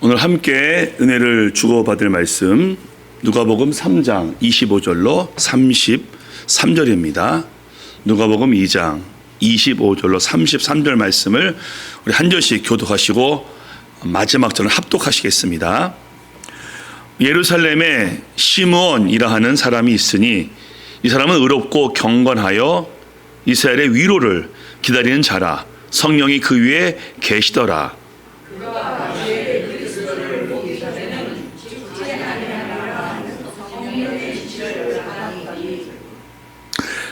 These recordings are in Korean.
오늘 함께 은혜를 주고받을 말씀 누가복음 3장 25절로 33절입니다. 누가복음 2장 25절로 33절 말씀을 우리 한 절씩 교독하시고 마지막 절은 합독하시겠습니다. 예루살렘에 시므온이라 하는 사람이 있으니 이 사람은 의롭고 경건하여 이스라엘의 위로를 기다리는 자라. 성령이 그 위에 계시더라.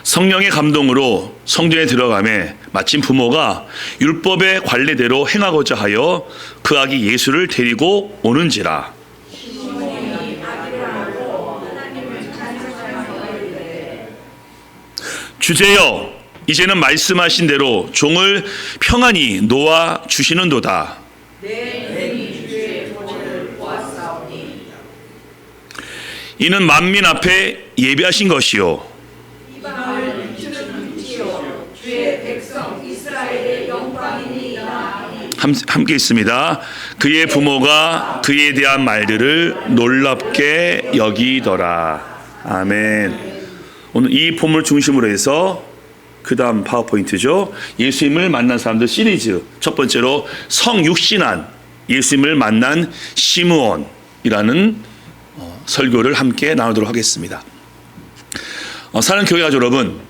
성령의 감동으로 성전에 들어가매 마침 부모가 율법의 관례대로 행하고자 하여 그 아기 예수를 데리고 오는지라. 주제여, 이제는 말씀하신 대로 종을 평안히 놓아 주시는도다. 이는 만민 앞에 예비하신 것이요 함께 있습니다. 그의 부모가 그에 대한 말들을 놀랍게 여기더라. 아멘. 오늘 이 본문을 중심으로 해서 그 다음 파워포인트죠. 예수님을 만난 사람들 시리즈. 첫 번째로 성육신한 예수님을 만난 시므온이라는 설교를 함께 나누도록 하겠습니다. 사랑하는 교회 가족 여러분,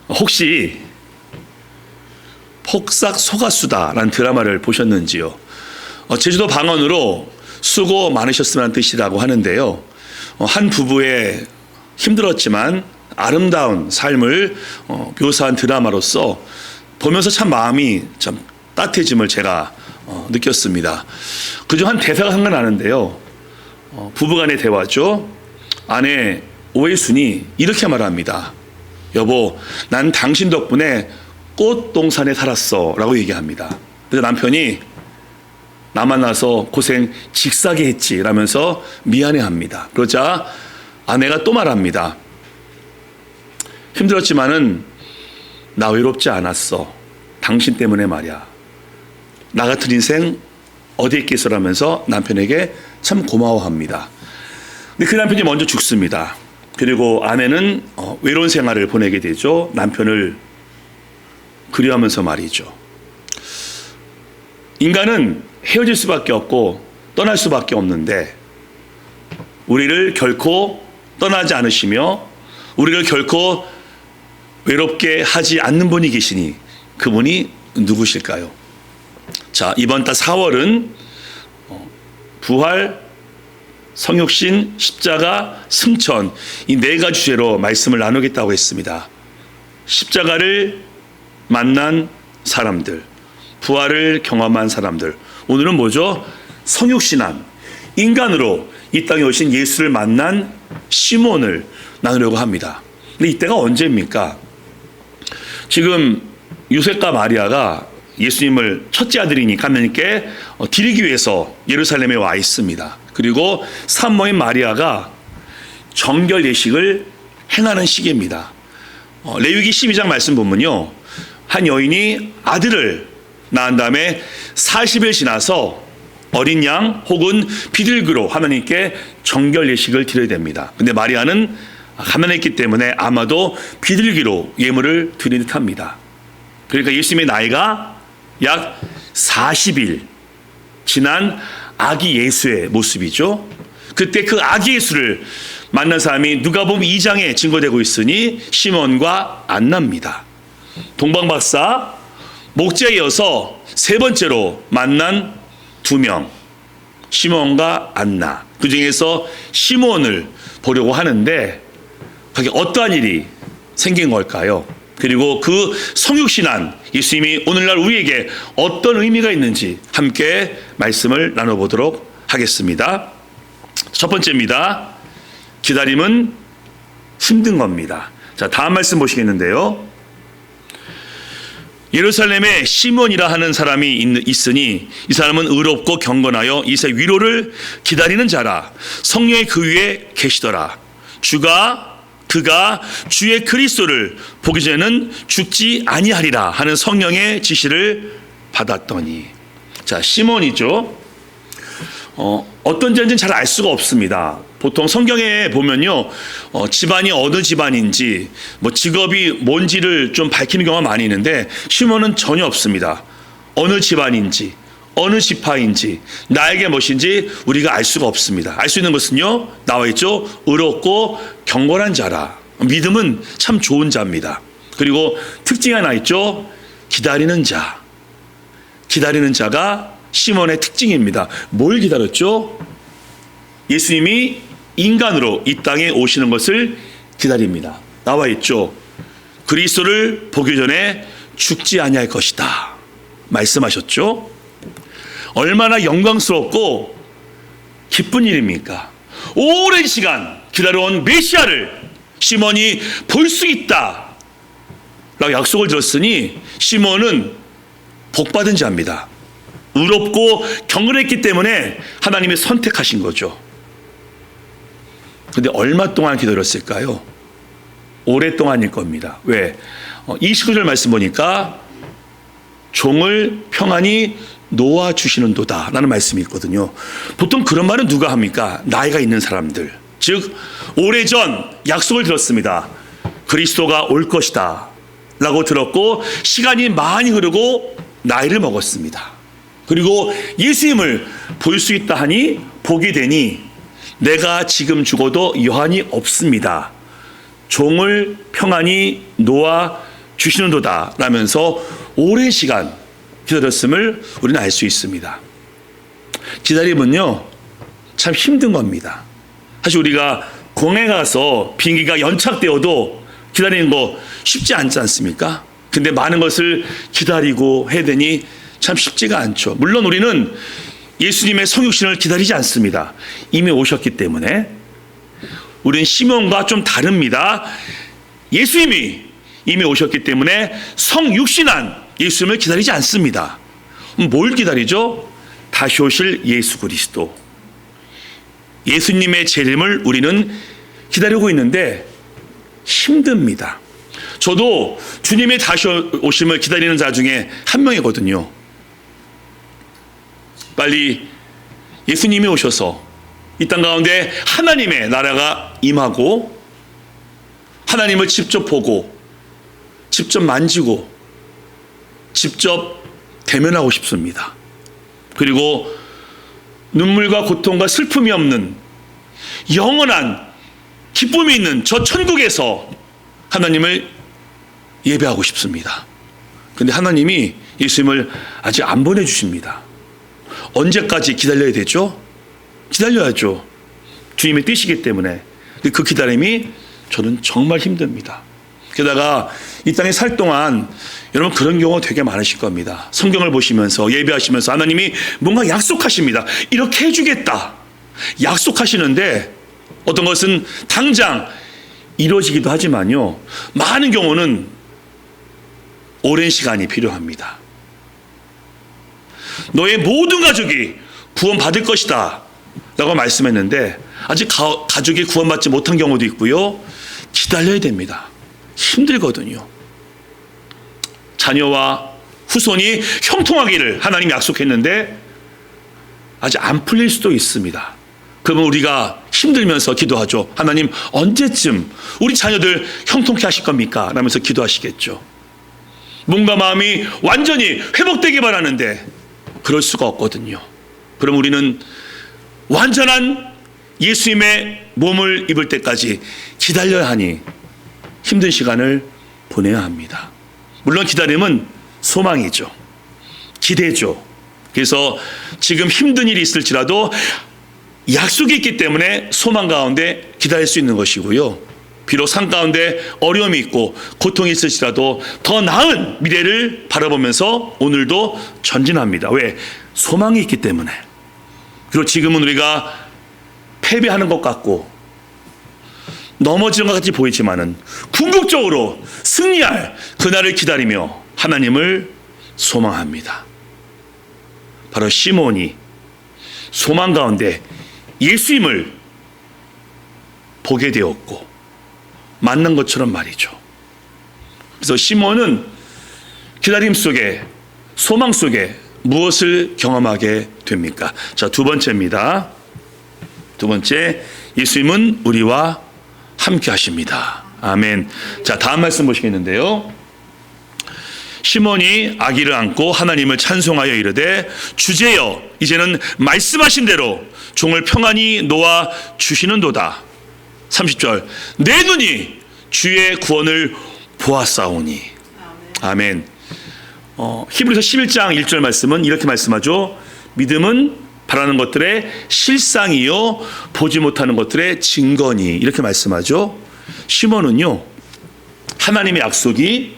혹시 폭삭 속았수다라는 드라마를 보셨는지요? 제주도 방언으로 수고 많으셨으면 뜻이라고 하는데요. 한 부부의 힘들었지만 아름다운 삶을 묘사한 드라마로서 보면서 참 마음이 참 따뜻해짐을 제가 느꼈습니다. 그중 한 대사가 생각나는데요. 부부간의 대화죠. 아내 오해순이 이렇게 말합니다. 여보, 난 당신 덕분에 꽃동산에 살았어 라고 얘기합니다. 그래서 남편이 나 만나서 고생 직사게 했지 라면서 미안해합니다. 그러자 아내가 또 말합니다. 힘들었지만은 나 외롭지 않았어. 당신 때문에 말이야. 나 같은 인생 어디에 있겠어라면서 남편에게 참 고마워합니다. 근데 그 남편이 먼저 죽습니다. 그리고 아내는 외로운 생활을 보내게 되죠. 남편을 그리워하면서 말이죠. 인간은 헤어질 수밖에 없고 떠날 수밖에 없는데 우리를 결코 떠나지 않으시며 우리를 결코 외롭게 하지 않는 분이 계시니 그분이 누구실까요? 자, 이번 달 4월은 부활, 성육신, 십자가, 승천 이 네 가지 주제로 말씀을 나누겠다고 했습니다. 십자가를 만난 사람들, 부활을 경험한 사람들. 오늘은 뭐죠? 성육신한 인간으로 이 땅에 오신 예수를 만난 시몬을 나누려고 합니다. 근데 이때가 언제입니까? 지금 요셉과 마리아가 예수님을 첫째 아들이니까 하나님께 드리기 위해서 예루살렘에 와 있습니다. 그리고 산모인 마리아가 정결 예식을 행하는 시기입니다. 레위기 12장 말씀 보면요, 한 여인이 아들을 낳은 다음에 40일 지나서 어린 양 혹은 비둘기로 하나님께 정결 예식을 드려야 됩니다. 근데 마리아는 가난했기 때문에 아마도 비둘기로 예물을 드린 듯합니다. 그러니까 예수님의 나이가 약 40일 지난 아기 예수의 모습이죠. 그때 그 아기 예수를 만난 사람이 누가복음 2장에 증거되고 있으니 시몬과 안나입니다. 동방박사 목자에 이어서 세 번째로 만난 두 명, 시몬과 안나. 그 중에서 시몬을 보려고 하는데 그게 어떠한 일이 생긴 걸까요? 그리고 그 성육신한 예수님이 오늘날 우리에게 어떤 의미가 있는지 함께 말씀을 나눠보도록 하겠습니다. 첫 번째입니다. 기다림은 힘든 겁니다. 자, 다음 말씀 보시겠는데요. 예루살렘에 시몬이라 하는 사람이 있으니 이 사람은 의롭고 경건하여 이세 위로를 기다리는 자라. 성령이 그 위에 계시더라. 그가 주의 그리스도를 보기 전에는 죽지 아니하리라 하는 성령의 지시를 받았더니. 자, 시몬이죠. 어떤 자인지는 잘 알 수가 없습니다. 보통 성경에 보면요, 집안이 어느 집안인지, 뭐 직업이 뭔지를 좀 밝히는 경우가 많이 있는데 시몬은 전혀 없습니다. 어느 집안인지, 어느 지파인지, 나에게 무엇인지 우리가 알 수가 없습니다. 알 수 있는 것은요, 나와 있죠. 의롭고 경건한 자라. 믿음은 참 좋은 자입니다. 그리고 특징이 하나 있죠. 기다리는 자. 기다리는 자가 시몬의 특징입니다. 뭘 기다렸죠? 예수님이 인간으로 이 땅에 오시는 것을 기다립니다. 나와 있죠. 그리스도를 보기 전에 죽지 아니할 것이다 말씀하셨죠. 얼마나 영광스럽고 기쁜 일입니까? 오랜 시간 기다려온 메시아를 시몬이 볼 수 있다 라고 약속을 들었으니 시몬은 복받은 자입니다. 의롭고 경건했기 때문에 하나님이 선택하신 거죠. 그런데 얼마 동안 기다렸을까요? 오랫동안일 겁니다. 왜? 29절 말씀 보니까 종을 평안히 놓아주시는도다 라는 말씀이 있거든요. 보통 그런 말은 누가 합니까? 나이가 있는 사람들, 즉 오래전 약속을 들었습니다. 그리스도가 올 것이다 라고 들었고 시간이 많이 흐르고 나이를 먹었습니다. 그리고 예수님을 볼 수 있다 하니 보게 되니 내가 지금 죽어도 여한이 없습니다. 종을 평안히 놓아주시는도다 라면서 오랜 시간 기다렸음을 우리는 알 수 있습니다. 기다림은요 참 힘든 겁니다. 사실 우리가 공항에 가서 비행기가 연착되어도 기다리는 거 쉽지 않지 않습니까? 근데 많은 것을 기다리고 해야 되니 참 쉽지가 않죠. 물론 우리는 예수님의 성육신을 기다리지 않습니다. 이미 오셨기 때문에. 우리는 시몬과 좀 다릅니다. 예수님이 이미 오셨기 때문에 성육신한 예수님을 기다리지 않습니다. 뭘 기다리죠? 다시 오실 예수 그리스도. 예수님의 재림을 우리는 기다리고 있는데 힘듭니다. 저도 주님의 다시 오심을 기다리는 자 중에 한 명이거든요. 빨리 예수님이 오셔서 이 땅 가운데 하나님의 나라가 임하고 하나님을 직접 보고 직접 만지고 직접 대면하고 싶습니다. 그리고 눈물과 고통과 슬픔이 없는 영원한 기쁨이 있는 저 천국에서 하나님을 예배하고 싶습니다. 그런데 하나님이 예수님을 아직 안 보내주십니다. 언제까지 기다려야 되죠? 기다려야죠. 주님의 뜻이기 때문에. 그 기다림이 저는 정말 힘듭니다. 게다가 이 땅에 살 동안 여러분 그런 경우가 되게 많으실 겁니다. 성경을 보시면서 예배하시면서 하나님이 뭔가 약속하십니다. 이렇게 해주겠다 약속하시는데 어떤 것은 당장 이루어지기도 하지만요 많은 경우는 오랜 시간이 필요합니다. 너의 모든 가족이 구원받을 것이다 라고 말씀했는데 아직 가족이 구원받지 못한 경우도 있고요. 기다려야 됩니다. 힘들거든요. 자녀와 후손이 형통하기를 하나님이 약속했는데 아직 안 풀릴 수도 있습니다. 그러면 우리가 힘들면서 기도하죠. 하나님 언제쯤 우리 자녀들 형통케 하실 겁니까? 라면서 기도하시겠죠. 몸과 마음이 완전히 회복되기 바라는데 그럴 수가 없거든요. 그럼 우리는 완전한 예수님의 몸을 입을 때까지 기다려야 하니 힘든 시간을 보내야 합니다. 물론 기다림은 소망이죠. 기대죠. 그래서 지금 힘든 일이 있을지라도 약속이 있기 때문에 소망 가운데 기다릴 수 있는 것이고요. 비록 산 가운데 어려움이 있고 고통이 있을지라도 더 나은 미래를 바라보면서 오늘도 전진합니다. 왜? 소망이 있기 때문에. 그리고 지금은 우리가 패배하는 것 같고 넘어지는 것 같이 보이지만은 궁극적으로 승리할 그날을 기다리며 하나님을 소망합니다. 바로 시몬이 소망 가운데 예수님을 보게 되었고 만난 것처럼 말이죠. 그래서 시몬은 기다림 속에 소망 속에 무엇을 경험하게 됩니까? 자, 두 번째입니다. 두 번째, 예수님은 우리와 함께 하십니다. 아멘. 자, 다음 말씀 보시겠는데요. 시몬이 아기를 안고 하나님을 찬송하여 이르되 주제여 이제는 말씀하신 대로 종을 평안히 놓아 주시는도다. 30절 내 눈이 주의 구원을 보았사오니. 아멘. 히브리서 11장 1절 말씀은 이렇게 말씀하죠. 믿음은 바라는 것들의 실상이요 보지 못하는 것들의 증거니. 이렇게 말씀하죠. 시몬은요, 하나님의 약속이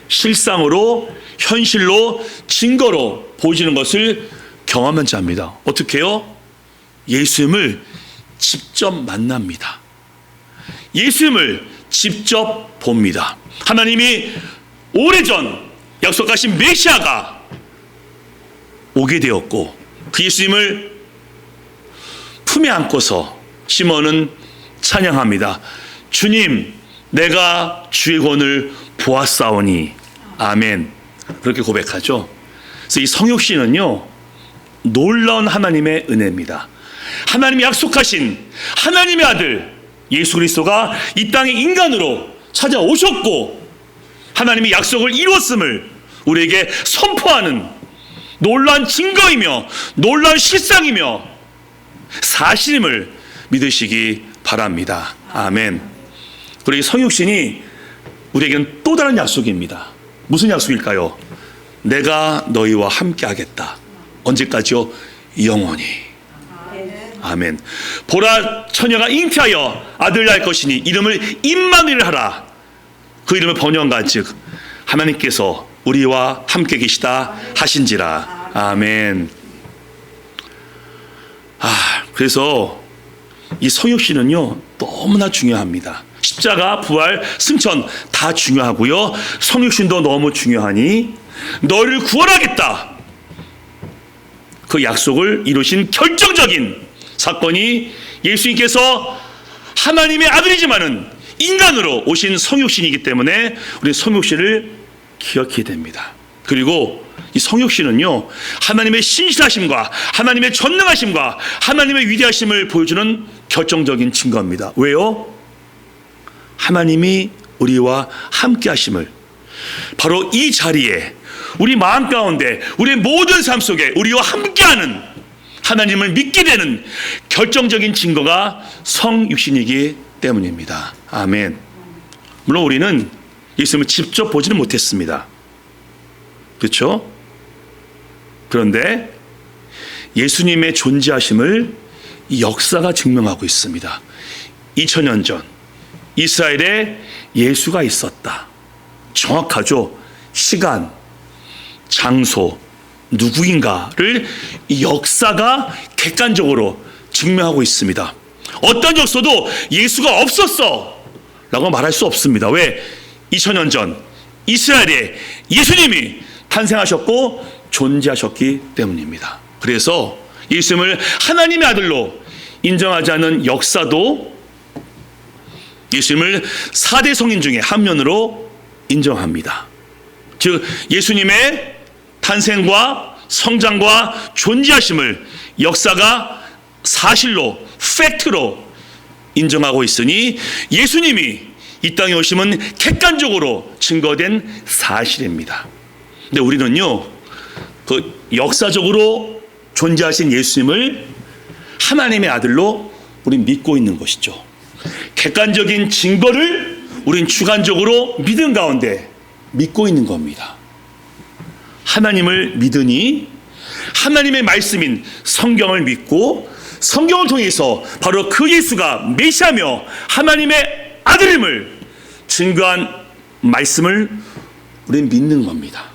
실상으로 현실로 증거로 보여지는 것을 경험한 자입니다. 어떻게 해요? 예수님을 직접 만납니다. 예수님을 직접 봅니다. 하나님이 오래전 약속하신 메시아가 오게 되었고 그 예수님을 품에 안고서 시몬은 찬양합니다. 주님, 내가 주의 구원을 보았사오니. 아멘. 그렇게 고백하죠. 그래서 이 성육신은요, 놀라운 하나님의 은혜입니다. 하나님이 약속하신 하나님의 아들 예수 그리스도가 이 땅에 인간으로 찾아오셨고 하나님의 약속을 이루었음을 우리에게 선포하는 놀라운 증거이며 놀라운 실상이며 사실임을 믿으시기 바랍니다. 아멘. 그리고 이 성육신이 우리에게는 또 다른 약속입니다. 무슨 약속일까요? 내가 너희와 함께 하겠다. 언제까지요? 영원히. 아멘. 보라, 처녀가 잉태하여 아들을 낳을 것이니 이름을 임마누엘 하라. 그 이름을 번역한 즉 하나님께서 우리와 함께 계시다 하신지라. 아멘. 그래서 이 성육신은요 너무나 중요합니다. 십자가, 부활, 승천 다 중요하고요. 성육신도 너무 중요하니 너를 구원하겠다. 그 약속을 이루신 결정적인 사건이 예수님께서 하나님의 아들이지만은 인간으로 오신 성육신이기 때문에 우리 성육신을 기억해야 됩니다. 그리고 이 성육신은요 하나님의 신실하심과 하나님의 전능하심과 하나님의 위대하심을 보여주는 결정적인 증거입니다. 왜요? 하나님이 우리와 함께 하심을 바로 이 자리에 우리 마음 가운데 우리의 모든 삶 속에 우리와 함께하는 하나님을 믿게 되는 결정적인 증거가 성육신이기 때문입니다. 아멘. 물론 우리는 예수님을 직접 보지는 못했습니다. 그렇죠? 그런데 예수님의 존재하심을 이 역사가 증명하고 있습니다. 2000년 전 이스라엘에 예수가 있었다. 정확하죠? 시간, 장소, 누구인가를 이 역사가 객관적으로 증명하고 있습니다. 어떤 역사도 예수가 없었어 라고 말할 수 없습니다. 왜? 2000년 전 이스라엘에 예수님이 탄생하셨고 존재하셨기 때문입니다. 그래서 예수님을 하나님의 아들로 인정하지 않는 역사도 예수님을 4대 성인 중에 한 면으로 인정합니다. 즉 예수님의 탄생과 성장과 존재하심을 역사가 사실로, 팩트로 인정하고 있으니 예수님이 이 땅에 오심은 객관적으로 증거된 사실입니다. 근데 우리는요, 그 역사적으로 존재하신 예수님을 하나님의 아들로 우린 믿고 있는 것이죠. 객관적인 증거를 우린 주관적으로 믿음 가운데 믿고 있는 겁니다. 하나님을 믿으니 하나님의 말씀인 성경을 믿고 성경을 통해서 바로 그 예수가 메시아며 하나님의 아들임을 증거한 말씀을 우린 믿는 겁니다.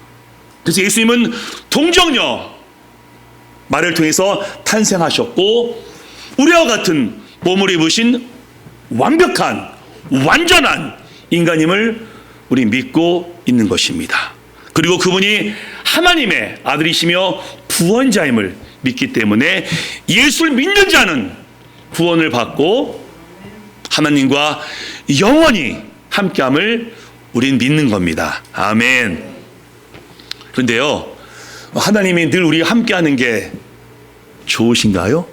그래서 예수님은 동정녀 말을 통해서 탄생하셨고 우리와 같은 몸을 입으신 완벽한 완전한 인간임을 우리 믿고 있는 것입니다. 그리고 그분이 하나님의 아들이시며 구원자임을 믿기 때문에 예수를 믿는 자는 구원을 받고 하나님과 영원히 함께함을 우린 믿는 겁니다. 아멘. 그런데요, 하나님이 늘 우리와 함께하는 게 좋으신가요?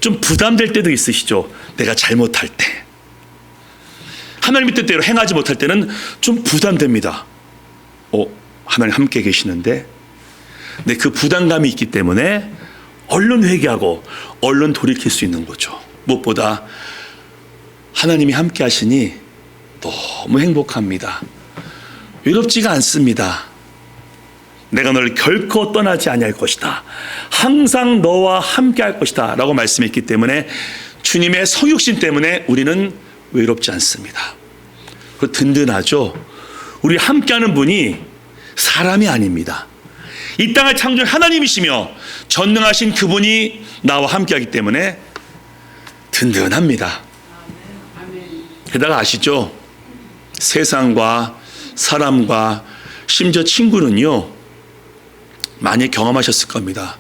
좀 부담될 때도 있으시죠? 내가 잘못할 때. 하나님의 뜻대로 행하지 못할 때는 좀 부담됩니다. 하나님 함께 계시는데. 근데 그 부담감이 있기 때문에 얼른 회개하고 얼른 돌이킬 수 있는 거죠. 무엇보다 하나님이 함께 하시니 너무 행복합니다. 외롭지가 않습니다. 내가 너를 결코 떠나지 아니할 것이다. 항상 너와 함께 할 것이다. 라고 말씀했기 때문에 주님의 성육신 때문에 우리는 외롭지 않습니다. 그리고 든든하죠. 우리 함께하는 분이 사람이 아닙니다. 이 땅을 창조한 하나님이시며 전능하신 그분이 나와 함께하기 때문에 든든합니다. 게다가 아시죠? 세상과 사람과 심지어 친구는요, 많이 경험하셨을 겁니다.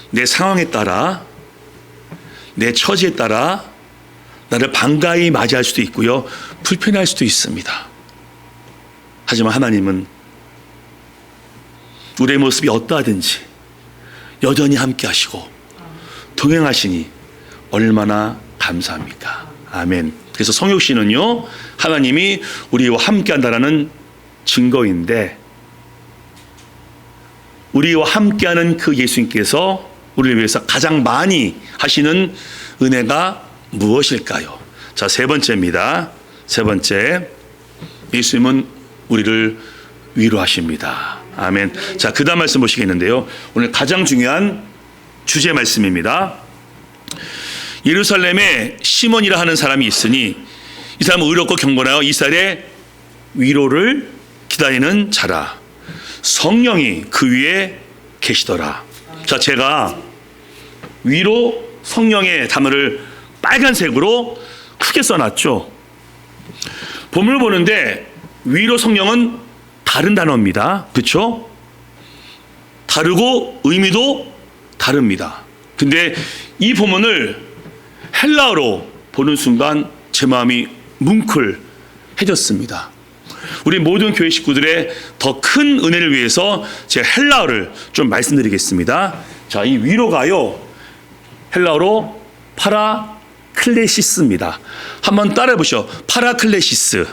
내 상황에 따라, 내 처지에 따라 나를 반가이 맞이할 수도 있고요, 불편할 수도 있습니다. 하지만 하나님은 우리의 모습이 어떠하든지 여전히 함께 하시고 동행하시니 얼마나 감사합니까? 아멘. 그래서 성육신은요, 하나님이 우리와 함께 한다는 증거인데, 우리와 함께하는 그 예수님께서 우리를 위해서 가장 많이 하시는 은혜가 무엇일까요? 자, 세 번째입니다. 세 번째, 예수님은 우리를 위로하십니다. 아멘. 자, 그 다음 말씀 보시겠는데요, 오늘 가장 중요한 주제 말씀입니다. 예루살렘에 시몬이라 하는 사람이 있으니 이 사람은 의롭고 경건하여 이스라엘의 위로를 기다리는 자라. 성령이 그 위에 계시더라. 자, 제가 위로 성령의 단어를 빨간색으로 크게 써놨죠. 본문을 보는데 위로 성령은 다른 단어입니다. 그렇죠? 다르고 의미도 다릅니다. 근데 이 본문을 헬라어로 보는 순간 제 마음이 뭉클해졌습니다. 우리 모든 교회 식구들의 더 큰 은혜를 위해서 제가 헬라어를 좀 말씀드리겠습니다. 자, 이 위로가요, 헬라어로 파라클레시스입니다. 한번 따라해 보시죠. 파라클레시스.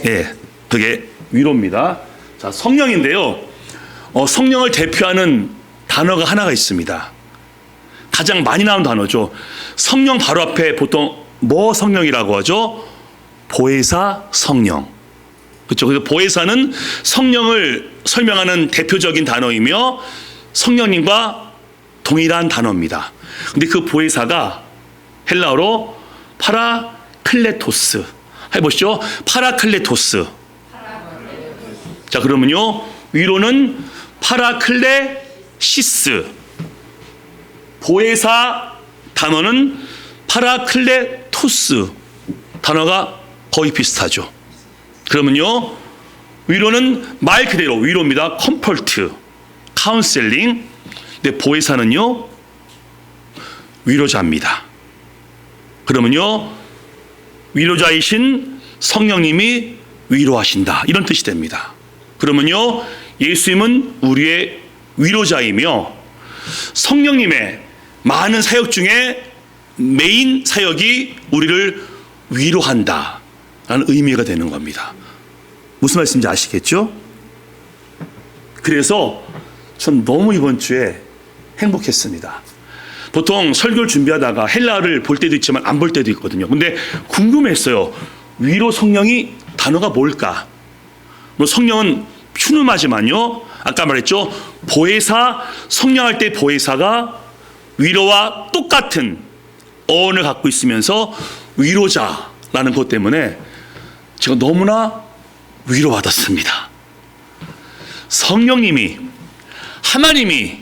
예, 그게 위로입니다. 자, 성령인데요, 성령을 대표하는 단어가 하나가 있습니다. 가장 많이 나온 단어죠. 성령 바로 앞에 보통 뭐 성령이라고 하죠? 보혜사 성령. 그렇죠. 그래서 보혜사는 성령을 설명하는 대표적인 단어이며 성령님과 동일한 단어입니다. 근데 그 보혜사가 헬라어로 파라클레토스. 해보시죠. 파라클레토스. 자, 그러면요, 위로는 파라클레시스. 보혜사 단어는 파라클레토스. 단어가 거의 비슷하죠. 그러면요, 위로는 말 그대로 위로입니다. 컴포트, 카운셀링. 근데 보혜사는요, 위로자입니다. 그러면요, 위로자이신 성령님이 위로하신다, 이런 뜻이 됩니다. 그러면요, 예수님은 우리의 위로자이며 성령님의 많은 사역 중에 메인 사역이 우리를 위로한다 라는 의미가 되는 겁니다. 무슨 말씀인지 아시겠죠? 그래서 전 너무 이번 주에 행복했습니다. 보통 설교를 준비하다가 헬라어를 볼 때도 있지만 안 볼 때도 있거든요. 근데 궁금했어요. 위로 성령이 단어가 뭘까? 뭐 성령은 퓨누마지만요, 아까 말했죠, 보혜사, 성령할 때 보혜사가 위로와 똑같은 어원을 갖고 있으면서 위로자라는 것 때문에 제가 너무나 위로받았습니다. 성령님이, 하나님이,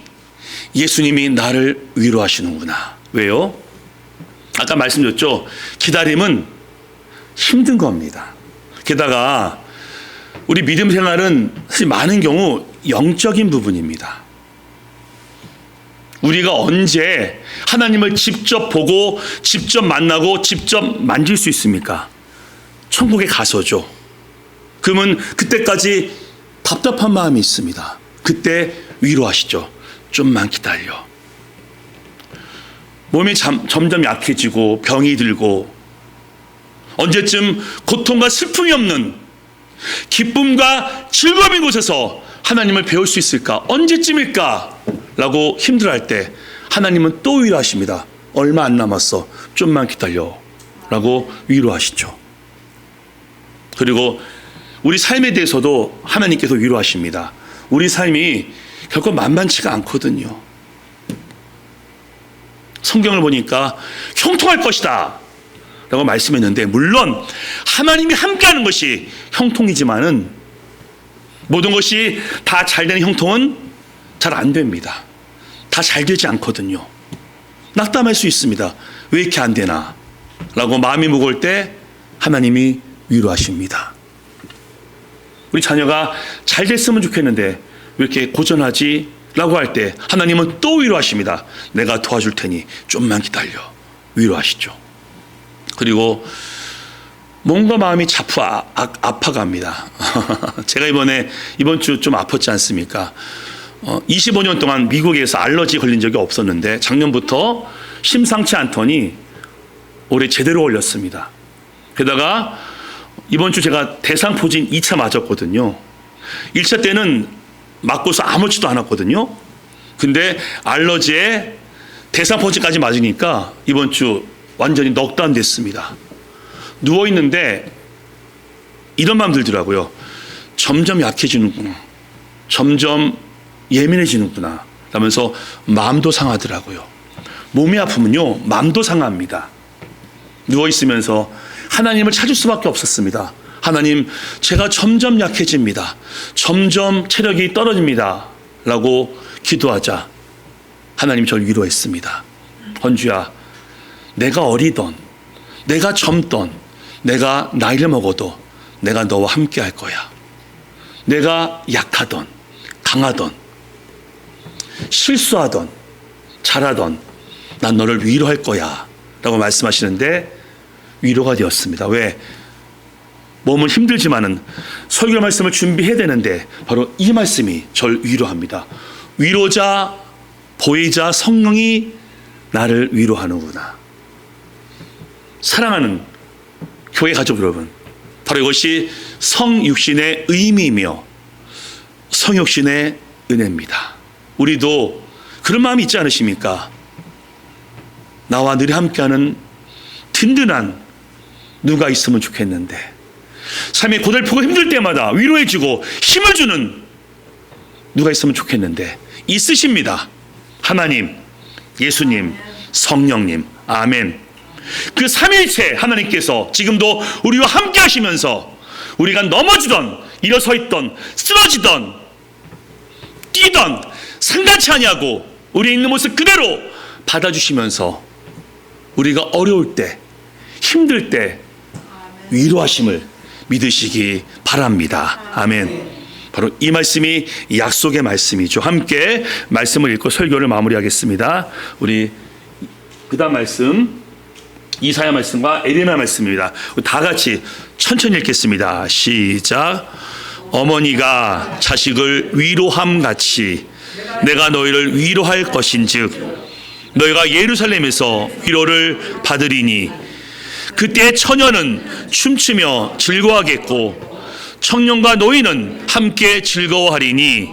예수님이 나를 위로하시는구나. 왜요? 아까 말씀드렸죠. 기다림은 힘든 겁니다. 게다가 우리 믿음 생활은 사실 많은 경우 영적인 부분입니다. 우리가 언제 하나님을 직접 보고 직접 만나고 직접 만질 수 있습니까? 천국에 가서죠. 그러면 그때까지 답답한 마음이 있습니다. 그때 위로하시죠. 좀만 기다려. 몸이 점점 약해지고 병이 들고 언제쯤 고통과 슬픔이 없는 기쁨과 즐거움인 곳에서 하나님을 배울 수 있을까? 언제쯤일까? 라고 힘들어할 때 하나님은 또 위로하십니다. 얼마 안 남았어. 좀만 기다려. 라고 위로하시죠. 그리고 우리 삶에 대해서도 하나님께서 위로하십니다. 우리 삶이 결코 만만치가 않거든요. 성경을 보니까 형통할 것이다 라고 말씀했는데, 물론 하나님이 함께하는 것이 형통이지만은 모든 것이 다 잘 되는 형통은 잘 안 됩니다. 다 잘 되지 않거든요. 낙담할 수 있습니다. 왜 이렇게 안 되나 라고 마음이 무거울 때 하나님이 위로하십니다. 우리 자녀가 잘 됐으면 좋겠는데 왜 이렇게 고전하지? 라고 할 때 하나님은 또 위로하십니다. 내가 도와줄 테니 좀만 기다려. 위로하시죠. 그리고 몸과 마음이 자꾸 아파갑니다. 제가 이번 주 좀 아팠지 않습니까? 25년 동안 미국에서 알러지 걸린 적이 없었는데 작년부터 심상치 않더니 올해 제대로 걸렸습니다. 게다가 이번 주 제가 대상포진 2차 맞았거든요. 1차 때는 맞고서 아무렇지도 않았거든요. 근데 알러지에 대상포진까지 맞으니까 이번 주 완전히 넉다운 됐습니다. 누워있는데 이런 마음 들더라고요. 점점 약해지는구나. 점점 예민해지는구나. 라면서 마음도 상하더라고요. 몸이 아프면요, 마음도 상합니다. 누워있으면서 하나님을 찾을 수밖에 없었습니다. 하나님, 제가 점점 약해집니다. 점점 체력이 떨어집니다. 라고 기도하자 하나님 저를 위로했습니다. 헌주야, 내가 어리던, 내가 젊던, 내가 나이를 먹어도 내가 너와 함께 할 거야. 내가 약하던, 강하던, 실수하던, 잘하던 난 너를 위로할 거야 라고 말씀하시는데 위로가 되었습니다. 왜? 몸은 힘들지만은 설교 말씀을 준비해야 되는데 바로 이 말씀이 저를 위로합니다. 위로자, 보혜자 성령이 나를 위로하는구나. 사랑하는 교회 가족 여러분, 바로 이것이 성육신의 의미이며 성육신의 은혜입니다. 우리도 그런 마음이 있지 않으십니까? 나와 늘 함께하는 든든한 누가 있으면 좋겠는데, 삶이 고달프고 힘들 때마다 위로해주고 힘을 주는 누가 있으면 좋겠는데 있으십니다. 하나님, 예수님, 성령님. 아멘. 그 삼위일체 하나님께서 지금도 우리와 함께 하시면서 우리가 넘어지던, 일어서 있던, 쓰러지던, 뛰던 상관치 아니하고 우리 있는 모습 그대로 받아주시면서 우리가 어려울 때, 힘들 때 위로하심을 믿으시기 바랍니다. 아멘. 바로 이 말씀이 약속의 말씀이죠. 함께 말씀을 읽고 설교를 마무리하겠습니다. 우리 그 다음 말씀, 이사야 말씀과 에레미야 말씀입니다. 다 같이 천천히 읽겠습니다. 시작. 어머니가 자식을 위로함 같이 내가 너희를 위로할 것인즉 너희가 예루살렘에서 위로를 받으리니 그때 처녀는 춤추며 즐거워하겠고 청년과 노인은 함께 즐거워하리니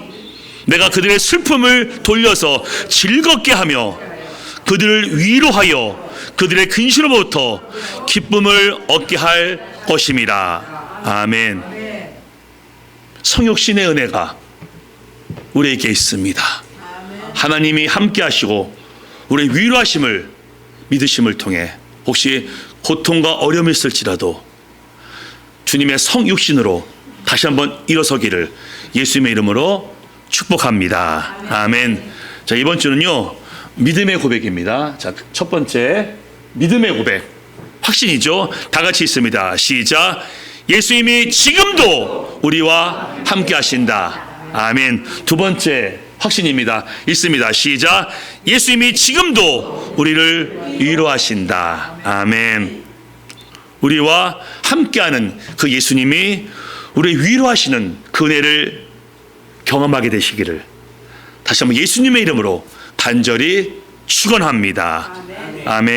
내가 그들의 슬픔을 돌려서 즐겁게 하며 그들을 위로하여 그들의 근심으로부터 기쁨을 얻게 할 것임이라. 아멘. 성육신의 은혜가 우리에게 있습니다. 하나님이 함께 하시고 우리의 위로하심을 믿으심을 통해 혹시 고통과 어려움이 있을지라도 주님의 성육신으로 다시 한번 일어서기를 예수님의 이름으로 축복합니다. 아멘. 자, 이번 주는요, 믿음의 고백입니다. 자, 첫 번째 믿음의 고백, 확신이죠. 다 같이 있습니다. 시작. 예수님이 지금도 우리와 함께 하신다. 아멘. 두 번째 확신입니다. 있습니다. 시작. 예수님이 지금도 우리를 위로하신다. 아멘. 우리와 함께하는 그 예수님이 우리 위로하시는 그 은혜를 경험하게 되시기를 다시 한번 예수님의 이름으로 간절히 축원합니다. 아멘.